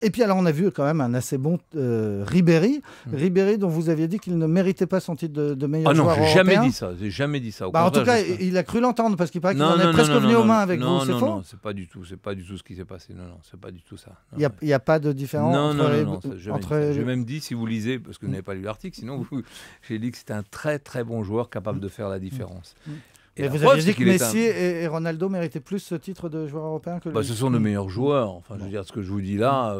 Et puis alors on a vu quand même un assez bon Ribéry. Ribéry dont vous aviez dit qu'il ne méritait pas son titre de meilleur joueur européen. Ah non, j'ai jamais dit ça. En tout cas, il a cru l'entendre parce qu'il paraît qu'il en est presque venu aux mains avec vous. C'est faux ? Non, c'est pas du tout ce qui s'est passé. Non, c'est pas du tout ça. Il n'y a pas de différence entre... J'ai même dit, si vous lisez, parce que vous n'avez pas lu l'article, sinon j'ai dit que c'était un très très bon joueur capable de faire la différence. Et vous aviez dit que Messi et Ronaldo méritaient plus ce titre de joueur européen que lui. Ce sont de meilleurs joueurs. Enfin, je veux dire, ce que je vous dis là,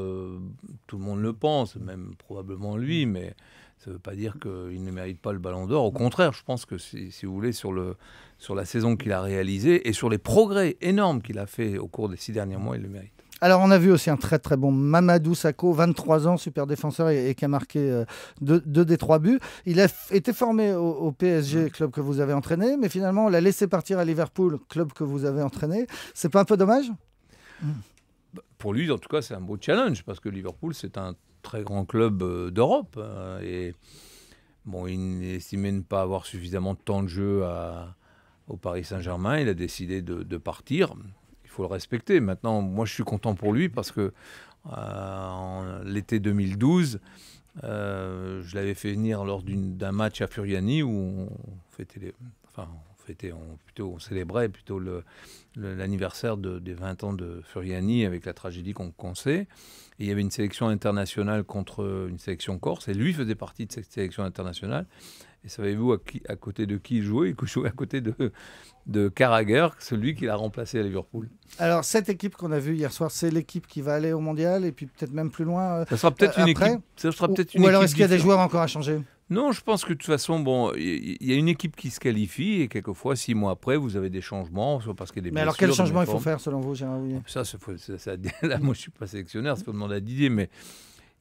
tout le monde le pense, même probablement lui, mais ça ne veut pas dire qu'il ne mérite pas le Ballon d'Or. Au contraire, je pense que si vous voulez, sur la saison qu'il a réalisée et sur les progrès énormes qu'il a fait au cours des 6 derniers mois, il le mérite. Alors, on a vu aussi un très très bon Mamadou Sakho, 23 ans, super défenseur et qui a marqué 2 des 3 buts. Il a été formé au PSG, club que vous avez entraîné, mais finalement, on l'a laissé partir à Liverpool, club que vous avez entraîné. C'est pas un peu dommage ? Pour lui, en tout cas, c'est un beau challenge, parce que Liverpool, c'est un très grand club d'Europe. Et bon, il estimait ne pas avoir suffisamment de temps de jeu au Paris Saint-Germain. Il a décidé de partir. Il faut le respecter. Maintenant, moi, je suis content pour lui parce que l'été 2012, je l'avais fait venir lors d'un match à Furiani où on célébrait plutôt l'anniversaire des 20 ans de Furiani avec la tragédie qu'on sait. Et il y avait une sélection internationale contre une sélection corse. Et lui faisait partie de cette sélection internationale. Et savez-vous à côté de qui il jouait ? Il jouait à côté de Carragher, celui qui l'a remplacé à Liverpool. Alors, cette équipe qu'on a vue hier soir, c'est l'équipe qui va aller au Mondial et puis peut-être même plus loin. Ça sera peut-être une équipe. Ou alors, est-ce qu'il y a des joueurs encore à changer ? Non, je pense que de toute façon, il y a une équipe qui se qualifie et quelquefois, 6 mois après, vous avez des changements, soit parce qu'il y a des blessures. Mais alors, quel changement il faut faire selon vous, Gérard Houllier ? Là, moi, je ne suis pas sélectionneur, il faut demander à Didier, mais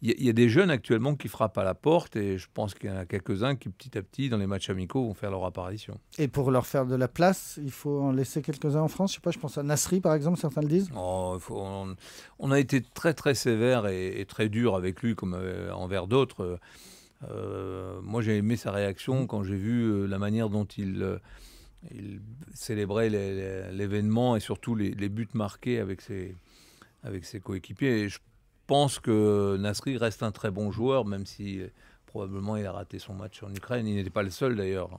il y a des jeunes actuellement qui frappent à la porte et je pense qu'il y en a quelques-uns qui, petit à petit, dans les matchs amicaux, vont faire leur apparition. Et pour leur faire de la place, il faut en laisser quelques-uns en France ? Je pense à Nasri, par exemple, certains le disent. On a été très, très sévère et très dur avec lui, comme envers d'autres. Moi, j'ai aimé sa réaction quand j'ai vu la manière dont il célébrait l'événement et surtout les buts marqués avec ses coéquipiers. Et je pense que Nasri reste un très bon joueur, même si probablement il a raté son match en Ukraine. Il n'était pas le seul d'ailleurs.